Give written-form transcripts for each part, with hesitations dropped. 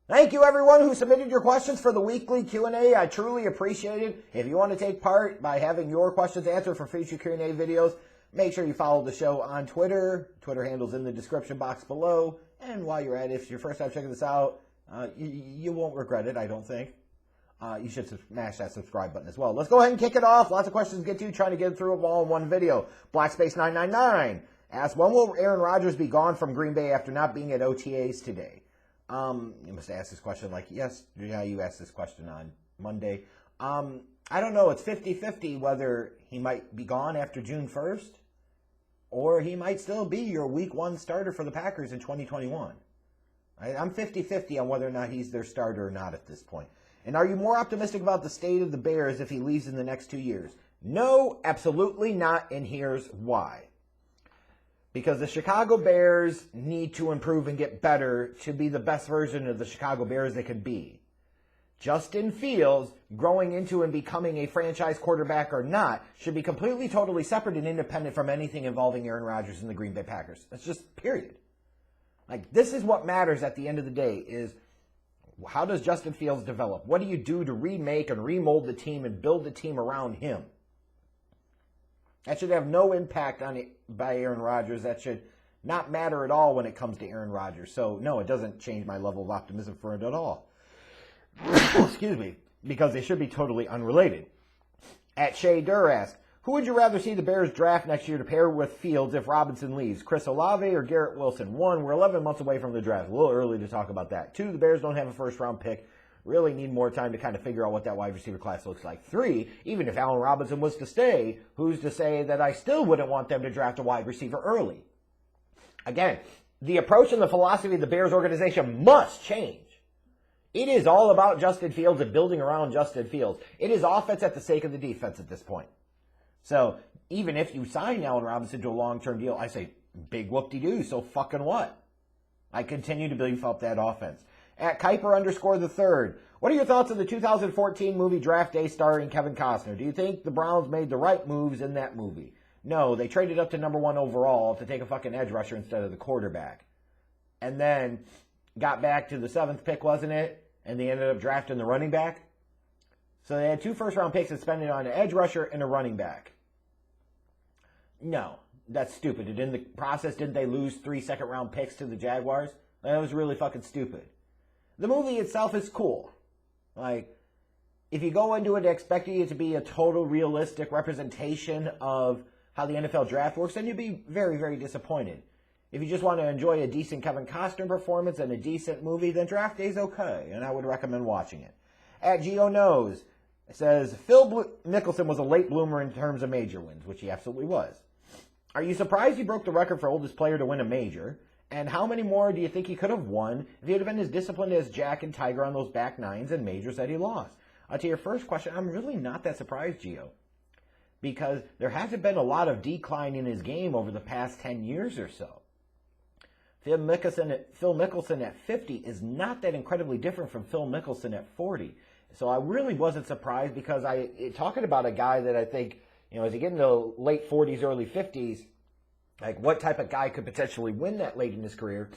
Thank you, everyone who submitted your questions for the weekly Q&A. I truly appreciate it. If you want to take part by having your questions answered for future Q&A videos, make sure you follow the show on Twitter. Twitter handle's in the description box below. And while you're at it, if it's your first time checking this out, you won't regret it, I don't think. You should smash that subscribe button as well. Let's go ahead and kick it off. Lots of questions to get to, trying to get through them all in one video. Blackspace999 asks, when will Aaron Rodgers be gone from Green Bay after not being at OTAs today? You must ask this question like, yes, yeah, you asked this question on Monday. I don't know. It's 50-50 whether he might be gone after June 1st or he might still be your week 1 starter for the Packers in 2021. I'm 50-50 on whether or not he's their starter or not at this point. And are you more optimistic about the state of the Bears if he leaves in the next 2 years? No, absolutely not, and here's why. Because the Chicago Bears need to improve and get better to be the best version of the Chicago Bears they could be. Justin Fields, growing into and becoming a franchise quarterback or not, should be completely, totally separate and independent from anything involving Aaron Rodgers and the Green Bay Packers. That's just period. Like, this is what matters at the end of the day is, how does Justin Fields develop? What do you do to remake and remold the team and build the team around him? That should have no impact on it by Aaron Rodgers. That should not matter at all when it comes to Aaron Rodgers. So, no, it doesn't change my level of optimism for it at all. Excuse me. Because they should be totally unrelated. At Shea Durr asks, who would you rather see the Bears draft next year to pair with Fields if Robinson leaves? Chris Olavey or Garrett Wilson? 1, we're 11 months away from the draft. A little early to talk about that. 2, the Bears don't have a first-round pick. Really need more time to kind of figure out what that wide receiver class looks like. 3, even if Allen Robinson was to stay, who's to say that I still wouldn't want them to draft a wide receiver early? Again, the approach and the philosophy of the Bears organization must change. It is all about Justin Fields and building around Justin Fields. It is offense at the sake of the defense at this point. So even if you sign Allen Robinson to a long-term deal, I say, big whoop-de-doo, so fucking what? I continue to beef up that offense. At Kuiper_3rd, what are your thoughts on the 2014 movie Draft Day starring Kevin Costner? Do you think the Browns made the right moves in that movie? No, they traded up to number 1 overall to take a fucking edge rusher instead of the quarterback. And then got back to the 7th pick, wasn't it? And they ended up drafting the running back. So they had 2 first-round picks and spent it on an edge rusher and a running back. No, that's stupid. And in the process, didn't they lose 3 second-round picks to the Jaguars? That was really fucking stupid. The movie itself is cool. Like, if you go into it expecting it to be a total realistic representation of how the NFL draft works, then you'd be very, very disappointed. If you just want to enjoy a decent Kevin Costner performance and a decent movie, then Draft Day's okay, and I would recommend watching it. At Geo Knows, it says, Phil Mickelson was a late bloomer in terms of major wins, which he absolutely was. Are you surprised he broke the record for oldest player to win a major? And how many more do you think he could have won if he had been as disciplined as Jack and Tiger on those back nines and majors that he lost? To your first question, I'm really not that surprised, Gio, because there hasn't been a lot of decline in his game over the past 10 years or so. Phil Mickelson at 50 is not that incredibly different from Phil Mickelson at 40. So I really wasn't surprised because talking about a guy that I think, as you get into late 40s, early 50s, like what type of guy could potentially win that late in his career?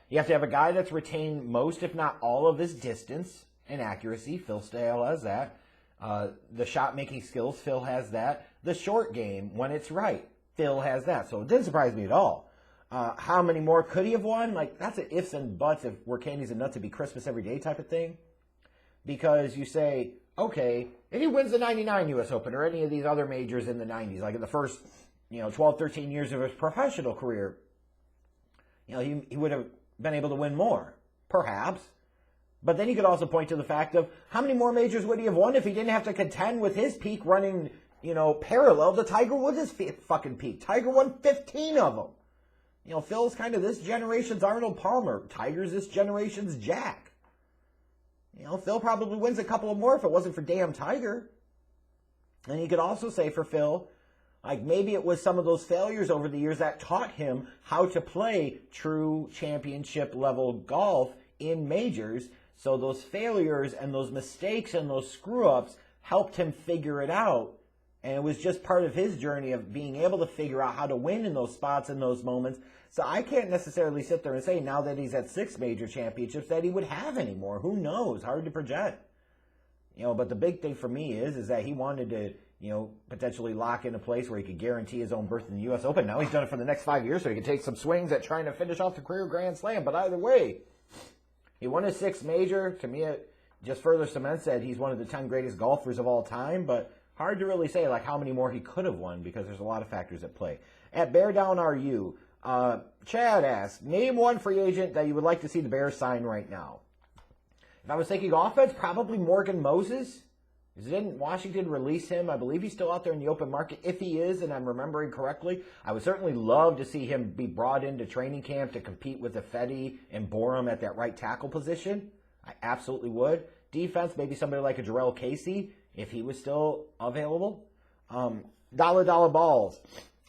You have to have a guy that's retained most, if not all, of his distance and accuracy. Phil still has that. The shot-making skills, Phil has that. The short game, when it's right, Phil has that. So it didn't surprise me at all. How many more could he have won? Like, that's an ifs and buts if we're candies and nuts to be Christmas every day type of thing. Because you say, okay, if he wins the 99 U.S. Open or any of these other majors in the 90s, like in the first 12, 13 years of his professional career, he would have been able to win more, perhaps. But then you could also point to the fact of how many more majors would he have won if he didn't have to contend with his peak running, parallel to Tiger Woods' fucking peak. Tiger won 15 of them. Phil's kind of this generation's Arnold Palmer. Tiger's this generation's Jack. Phil probably wins a couple of more if it wasn't for damn Tiger. And you could also say for Phil, like maybe it was some of those failures over the years that taught him how to play true championship level golf in majors. So those failures and those mistakes and those screw-ups helped him figure it out And it was just part of his journey of being able to figure out how to win in those spots, in those moments. So I can't necessarily sit there and say now that he's at 6 major championships that he would have any more. Who knows? Hard to project. But the big thing for me is that he wanted to, potentially lock in a place where he could guarantee his own berth in the U.S. Open. Now he's done it for the next 5 years so he can take some swings at trying to finish off the career Grand Slam. But either way, he won his 6th major. To me, it just further cements that he's one of the 10 greatest golfers of all time. But hard to really say how many more he could have won because there's a lot of factors at play. At Bear Down RU, Chad asks, name one free agent that you would like to see the Bears sign right now. If I was thinking offense, probably Morgan Moses. Didn't Washington release him? I believe he's still out there in the open market. If he is, and I'm remembering correctly, I would certainly love to see him be brought into training camp to compete with Ifedi and Borum at that right tackle position. I absolutely would. Defense, maybe somebody like a Jarrell Casey, if he was still available. Dollar Balls.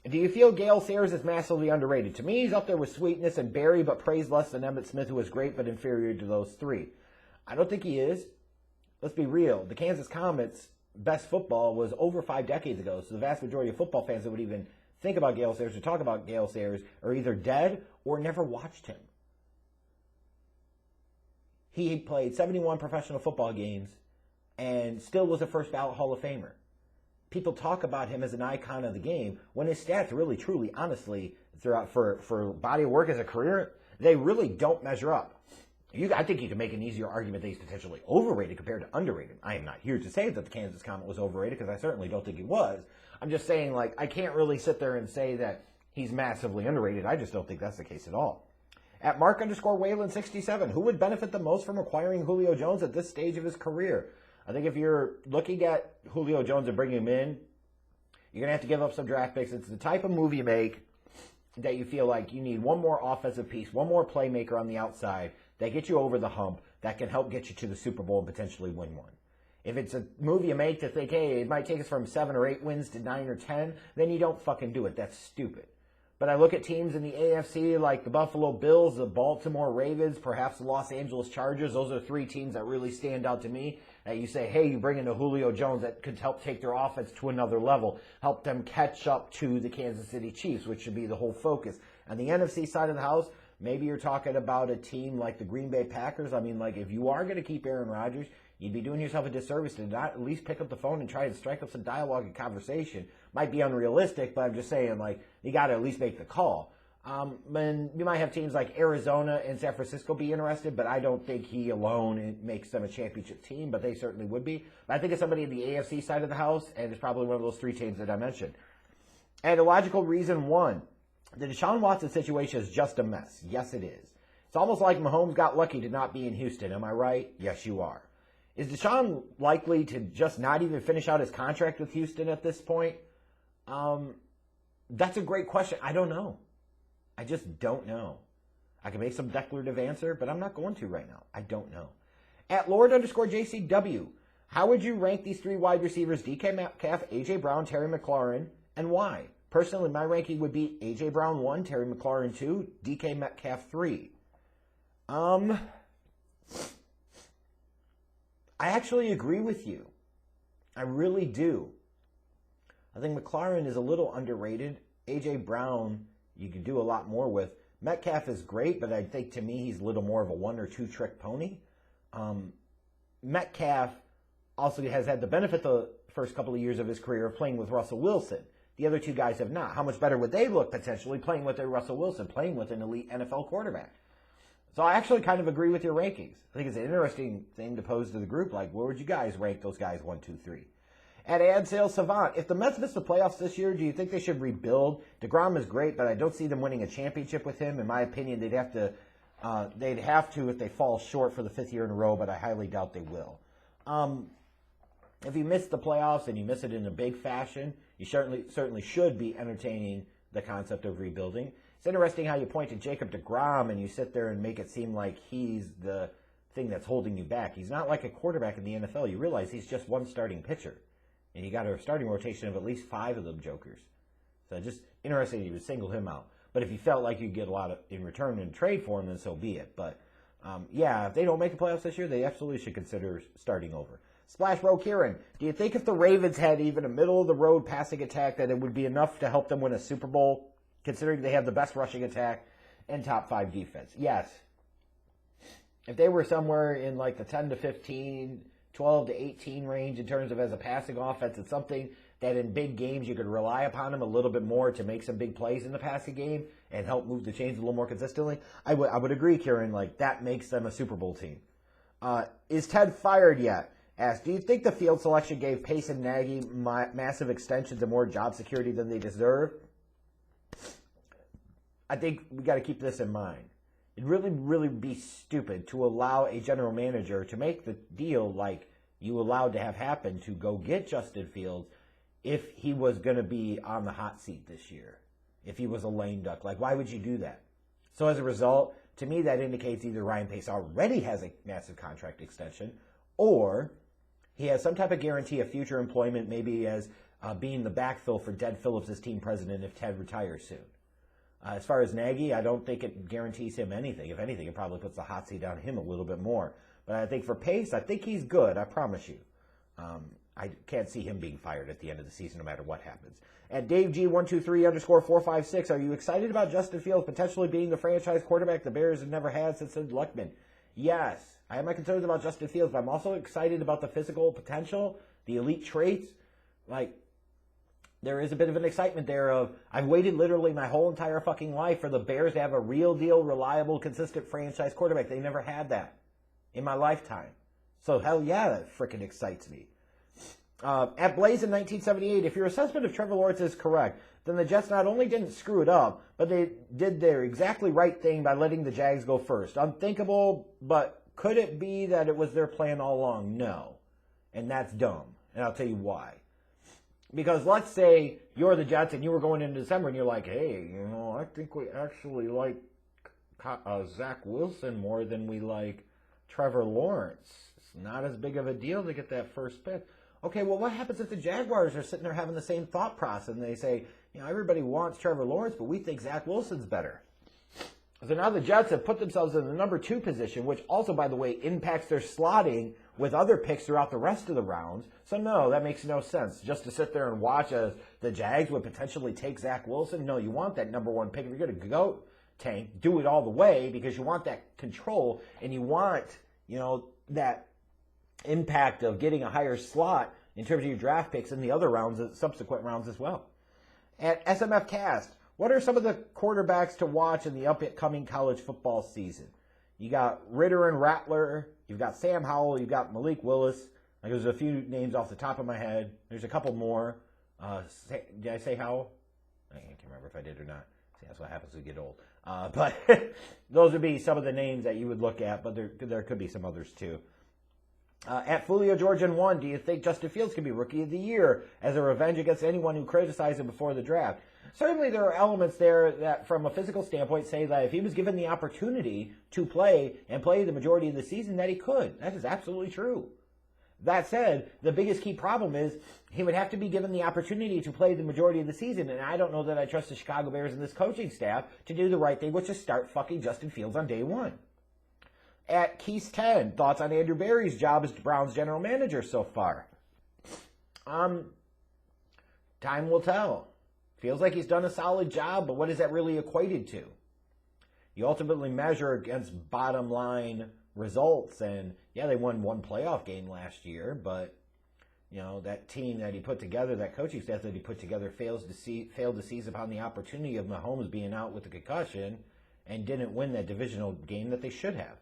Do you feel Gale Sayers is massively underrated? To me, he's up there with Sweetness and Barry, but praised less than Emmitt Smith, who was great but inferior to those 3. I don't think he is. Let's be real. The Kansas Comets' best football was over 5 decades ago, so the vast majority of football fans that would even think about Gale Sayers or talk about Gale Sayers are either dead or never watched him. He played 71 professional football games and still was a first ballot Hall of Famer. People talk about him as an icon of the game when his stats really, truly, honestly, throughout for body of work as a career, they really don't measure up. I think you can make an easier argument that he's potentially overrated compared to underrated. I am not here to say that the Kansas Comet was overrated because I certainly don't think he was. I'm just saying, I can't really sit there and say that he's massively underrated. I just don't think that's the case at all. At Mark_Whalen67, who would benefit the most from acquiring Julio Jones at this stage of his career? I think if you're looking at Julio Jones and bringing him in, you're going to have to give up some draft picks. It's the type of move you make that you feel like you need one more offensive piece, one more playmaker on the outside that gets you over the hump, that can help get you to the Super Bowl and potentially win one. If it's a move you make to think, hey, it might take us from 7 or 8 wins to 9 or 10, then you don't fucking do it. That's stupid. But I look at teams in the AFC like the Buffalo Bills, the Baltimore Ravens, perhaps the Los Angeles Chargers. Those are 3 teams that really stand out to me. That you say, hey, you bring in a Julio Jones that could help take their offense to another level, help them catch up to the Kansas City Chiefs, which should be the whole focus. On the NFC side of the house, maybe you're talking about a team like the Green Bay Packers. I mean, if you are going to keep Aaron Rodgers, you'd be doing yourself a disservice to not at least pick up the phone and try to strike up some dialogue and conversation. Might be unrealistic, but I'm just saying, you got to at least make the call. And you might have teams like Arizona and San Francisco be interested, but I don't think he alone makes them a championship team, but they certainly would be. But I think it's somebody in the AFC side of the house, and it's probably one of those 3 teams that I mentioned. And a logical reason 1, the Deshaun Watson situation is just a mess. Yes, it is. It's almost like Mahomes got lucky to not be in Houston. Am I right? Yes, you are. Is Deshaun likely to just not even finish out his contract with Houston at this point? That's a great question. I don't know. I just don't know. I can make some declarative answer, but I'm not going to right now. I don't know. At Lord_JCW, how would you rank these 3 wide receivers, DK Metcalf, A.J. Brown, Terry McLaurin, and why? Personally, my ranking would be A.J. Brown 1, Terry McLaurin 2, DK Metcalf 3. I actually agree with you. I really do. I think McLaurin is a little underrated. A.J. Brown, you can do a lot more with. Metcalf is great, but I think to me he's a little more of a 1 or 2 trick pony. Metcalf also has had the benefit the first couple of years of his career of playing with Russell Wilson. The other 2 guys have not. How much better would they look potentially playing with a Russell Wilson, playing with an elite NFL quarterback? So I actually kind of agree with your rankings. I think it's an interesting thing to pose to the group, where would you guys rank those guys 1, 2, 3? At Ad Sales Savant, if the Mets miss the playoffs this year, do you think they should rebuild? DeGrom is great, but I don't see them winning a championship with him. In my opinion, they'd have to if they fall short for the 5th year in a row, but I highly doubt they will. If you miss the playoffs and you miss it in a big fashion, you certainly should be entertaining the concept of rebuilding. It's interesting how you point to Jacob DeGrom and you sit there and make it seem like he's the thing that's holding you back. He's not like a quarterback in the NFL. You realize he's just one starting pitcher. And you got a starting rotation of at least 5 of them jokers. So just interesting you would single him out. But if you felt like you'd get a lot in return in trade for him, then so be it. But if they don't make the playoffs this year, they absolutely should consider starting over. Splash Bro Kieran, do you think if the Ravens had even a middle-of-the-road passing attack that it would be enough to help them win a Super Bowl, considering they have the best rushing attack and top 5 defense? Yes. If they were somewhere in like the 10 to 15, 12 to 18 range in terms of as a passing offense, it's something that in big games you could rely upon them a little bit more to make some big plays in the passing game and help move the chains a little more consistently. I would agree, Kieran, like that makes them a Super Bowl team. Is Ted fired yet? Asked, do you think the field selection gave Pace and Nagy massive extensions and more job security than they deserve? I think we got to keep this in mind. It'd really be stupid to allow a general manager to make the deal like you allowed to have happen to go get Justin Fields if he was going to be on the hot seat this year, if he was a lame duck. Like, why would you do that? So as a result, to me, that indicates either Ryan Pace already has a massive contract extension or he has some type of guarantee of future employment, maybe as being the backfill for Ted Phillips as team president if Ted retires soon. As far as Nagy, I don't think it guarantees him anything. If anything, it probably puts the hot seat on him a little bit more. But I think for Pace, I think he's good, I promise you. I can't see him being fired at the end of the season no matter what happens. At DaveG123_456, are you excited about Justin Fields potentially being the franchise quarterback the Bears have never had since Sid Luckman? Yes. I have my concerns about Justin Fields, but I'm also excited about the physical potential, the elite traits. Like, there is a bit of an excitement there of, I've waited literally my whole entire fucking life for the Bears to have a real deal, reliable, consistent franchise quarterback. They never had that in my lifetime. So hell yeah, that freaking excites me. At Blaze in 1978, if your assessment of Trevor Lawrence is correct, then the Jets not only didn't screw it up, but they did their exactly right thing by letting the Jags go first. Unthinkable, but could it be that it was their plan all along? No. And that's dumb. And I'll tell you why. Because let's say you're the Jets and you were going into December and you're like, hey, I think we actually like Zach Wilson more than we like Trevor Lawrence. It's not as big of a deal to get that first pick. Okay, well, what happens if the Jaguars are sitting there having the same thought process and they say, everybody wants Trevor Lawrence, but we think Zach Wilson's better. So now the Jets have put themselves in the number 2 position, which also, by the way, impacts their slotting with other picks throughout the rest of the rounds. So no, that makes no sense. Just to sit there and watch as the Jags would potentially take Zach Wilson. No, you want that number 1 pick. If you're going to go tank, do it all the way because you want that control and you want, that impact of getting a higher slot in terms of your draft picks in the other rounds, subsequent rounds as well. At SMF Cast, what are some of the quarterbacks to watch in the upcoming college football season? You got Ritter and Rattler. You've got Sam Howell. You've got Malik Willis. There's a few names off the top of my head. There's a couple more. Did I say Howell? I can't remember if I did or not. See, that's what happens when you get old. But those would be some of the names that you would look at, but there could be some others too. At Fulio Georgian 1, do you think Justin Fields could be Rookie of the Year as a revenge against anyone who criticized him before the draft? Certainly there are elements there that, from a physical standpoint, say that if he was given the opportunity to play and play the majority of the season, that he could. That is absolutely true. That said, the biggest key problem is he would have to be given the opportunity to play the majority of the season, and I don't know that I trust the Chicago Bears and this coaching staff to do the right thing, which is start fucking Justin Fields on day 1. At Keys 10, thoughts on Andrew Berry's job as Browns general manager so far? Time will tell. Feels like he's done a solid job, but what is that really equated to? You ultimately measure against bottom line results, and yeah, they won 1 playoff game last year, but that team that he put together, that coaching staff that he put together, failed to seize upon the opportunity of Mahomes being out with the concussion and didn't win that divisional game that they should have.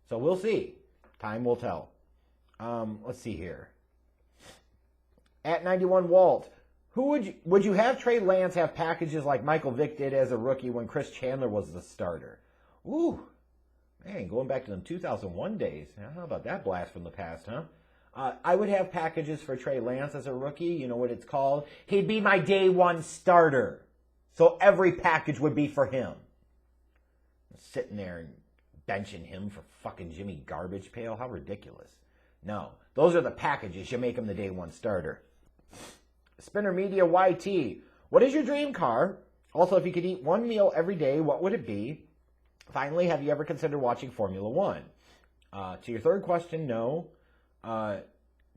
So we'll see. Time will tell. Let's see here. At 91 Walt, would you have Trey Lance have packages like Michael Vick did as a rookie when Chris Chandler was the starter? Ooh, man, going back to them 2001 days. How about that blast from the past, huh? I would have packages for Trey Lance as a rookie. You know what it's called? He'd be my day 1 starter. So every package would be for him. Sitting there and benching him for fucking Jimmy Garbage Pail? How ridiculous. No, those are the packages. You make him the day 1 starter. Spinner Media YT, what is your dream car? Also, if you could eat 1 meal every day, what would it be? Finally, have you ever considered watching Formula One? To your third question, no. To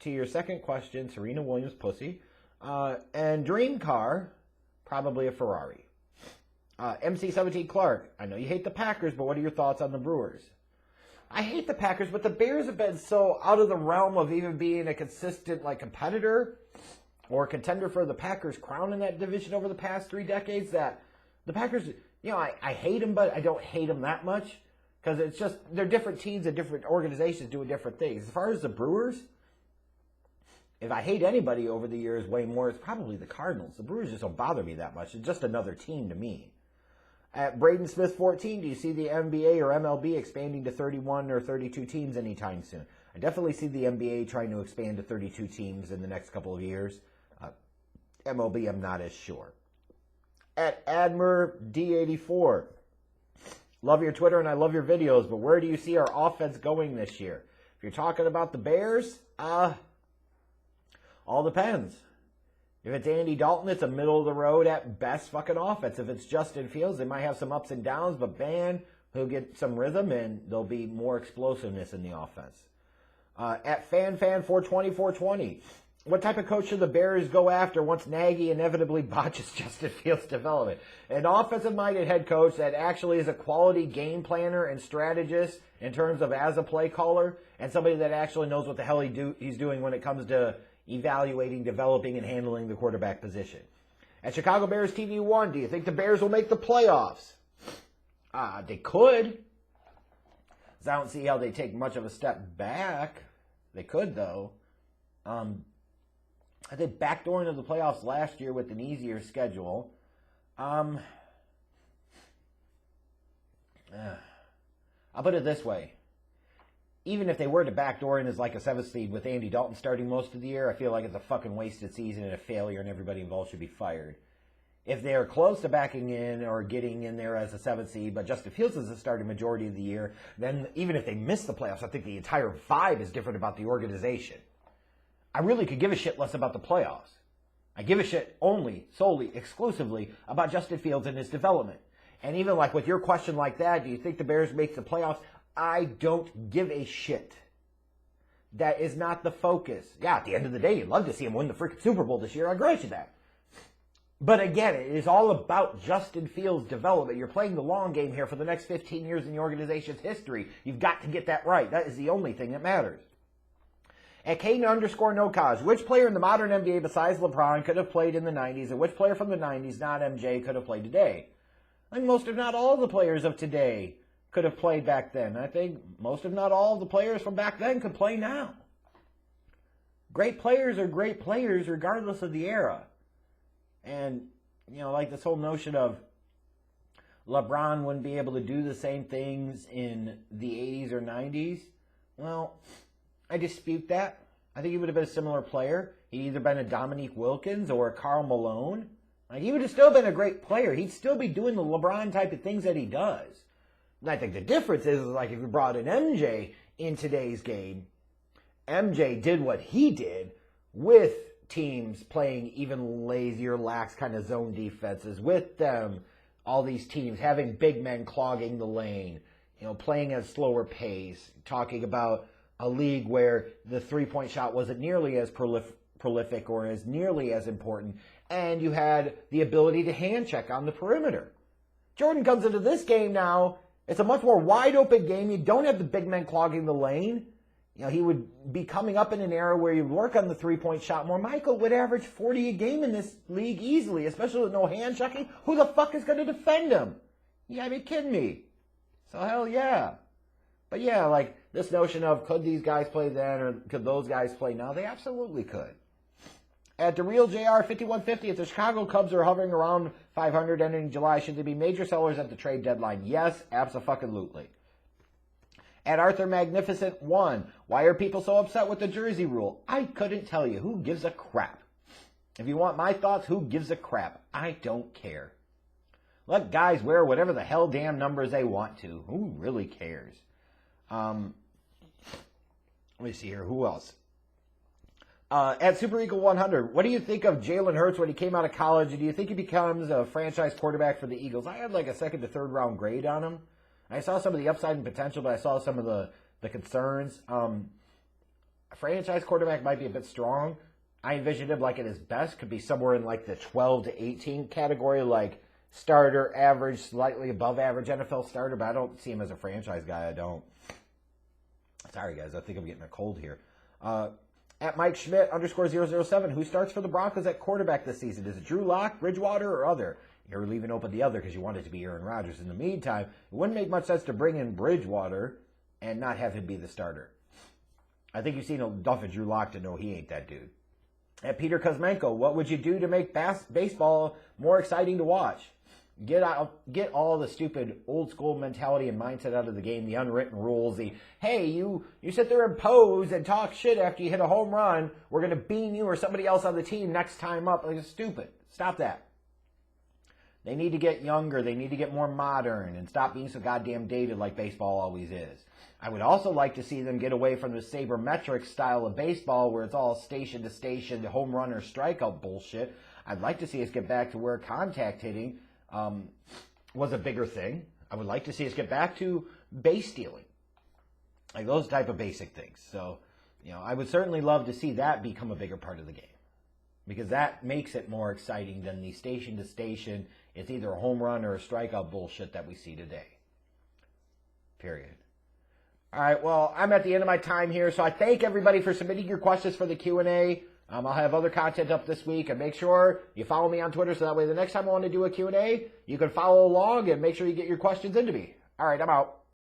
your second question, Serena Williams, pussy. And dream car, probably a Ferrari. MC17 Clark, I know you hate the Packers, but what are your thoughts on the Brewers? I hate the Packers, but the Bears have been so out of the realm of even being a consistent competitor or contender for the Packers' crown in that division over the past 3 decades that the Packers, I hate them, but I don't hate them that much because it's just they're different teams and different organizations doing different things. As far as the Brewers, if I hate anybody over the years way more, it's probably the Cardinals. The Brewers just don't bother me that much. It's just another team to me. At Braden Smith 14, do you see the NBA or MLB expanding to 31 or 32 teams anytime soon? I definitely see the NBA trying to expand to 32 teams in the next couple of years. MLB, I'm not as sure. At Admer D84, love your Twitter and I love your videos, but where do you see our offense going this year? If you're talking about the Bears, all depends. If it's Andy Dalton, it's a middle-of-the-road at best fucking offense. If it's Justin Fields, they might have some ups and downs, but man, he'll get some rhythm and there'll be more explosiveness in the offense. At FanFan420, what type of coach should the Bears go after once Nagy inevitably botches Justin Fields' development? An offensive-minded head coach that actually is a quality game planner and strategist in terms of as a play caller, and somebody that actually knows what the hell he's doing when it comes to evaluating, developing, and handling the quarterback position. At Chicago Bears TV 1, do you think the Bears will make the playoffs? They could. I don't see how they take much of a step back. They could, though. I think backdooring of the playoffs last year with an easier schedule. I'll put it this way. Even if they were to backdoor in as like a 7th seed with Andy Dalton starting most of the year, I feel like it's a fucking wasted season and a failure and everybody involved should be fired. If they're close to backing in or getting in there as a 7th seed, but Justin Fields is the starting majority of the year, then even if they miss the playoffs, I think the entire vibe is different about the organization. I really could give a shit less about the playoffs. I give a shit only, solely, exclusively about Justin Fields and his development. And even like with your question like that, do you think the Bears make the playoffs? I don't give a shit. That is not the focus. Yeah, at the end of the day, you'd love to see him win the freaking Super Bowl this year. I grant you that. But again, it is all about Justin Fields' development. You're playing the long game here for the next 15 years in the organization's history. You've got to get that right. That is the only thing that matters. At Caden_NoCause, which player in the modern NBA besides LeBron could have played in the 90s, and which player from the 90s, not MJ, could have played today? I think most, if not all, of the players of today could have played back then. I think most, if not all, of the players from back then could play now. Great players are great players regardless of the era. And, like this whole notion of LeBron wouldn't be able to do the same things in the 80s or 90s. Well, I dispute that. I think he would have been a similar player. He'd either been a Dominique Wilkins or a Karl Malone. He would have still been a great player. He'd still be doing the LeBron type of things that he does. And I think the difference is like if you brought an MJ in today's game, MJ did what he did with teams playing even lazier, lax kind of zone defenses, with them, all these teams having big men clogging the lane, playing at a slower pace, talking about a league where the three-point shot wasn't nearly as prolific or as nearly as important, and you had the ability to hand check on the perimeter. Jordan comes into this game now. It's a much more wide-open game. You don't have the big men clogging the lane. He would be coming up in an era where you'd work on the three-point shot more. Michael would average 40 a game in this league easily, especially with no hand checking. Who the fuck is going to defend him? You gotta be kidding me. So hell yeah. But yeah, like this notion of could these guys play then or could those guys play now? They absolutely could. At the Real JR 5150, if the Chicago Cubs are hovering around 500 ending July, should they be major sellers at the trade deadline? Yes, abso-fucking-lutely. At Arthur Magnificent 1, why are people so upset with the jersey rule? I couldn't tell you. Who gives a crap? If you want my thoughts, who gives a crap? I don't care. Let guys wear whatever the hell damn numbers they want to. Who really cares? Let me see here. Who else? At Super Eagle 100, what do you think of Jalen Hurts when he came out of college? Do you think he becomes a franchise quarterback for the Eagles? I had like a 2nd to 3rd round grade on him. I saw some of the upside and potential, but I saw some of the concerns. A franchise quarterback might be a bit strong. I envisioned him like at his best could be somewhere in like the 12 to 18 category, like starter, average, slightly above average NFL starter, but I don't see him as a franchise guy. I don't. Sorry, guys. I think I'm getting a cold here. At Mike Schmidt _007, who starts for the Broncos at quarterback this season? Is it Drew Lock, Bridgewater, or other? You're leaving open the other because you want it to be Aaron Rodgers. In the meantime, it wouldn't make much sense to bring in Bridgewater and not have him be the starter. I think you've seen enough of Drew Lock to know he ain't that dude. At Peter Kuzmenko, what would you do to make baseball more exciting to watch? Get all the stupid old school mentality and mindset out of the game, the unwritten rules, the, hey, you sit there and pose and talk shit after you hit a home run, we're going to beam you or somebody else on the team next time up. Like, it's stupid. Stop that. They need to get younger. They need to get more modern and stop being so goddamn dated like baseball always is. I would also like to see them get away from the sabermetric style of baseball where it's all station to station, home run or strikeout bullshit. I'd like to see us get back to where contact hitting was a bigger thing. I would like to see us get back to base stealing. Like those type of basic things. So, I would certainly love to see that become a bigger part of the game. Because that makes it more exciting than the station to station, it's either a home run or a strikeout bullshit that we see today. Period. All right, well, I'm at the end of my time here, so I thank everybody for submitting your questions for the Q&A. I'll have other content up this week, and make sure you follow me on Twitter so that way the next time I want to do a Q&A, you can follow along and make sure you get your questions into me. All right, I'm out.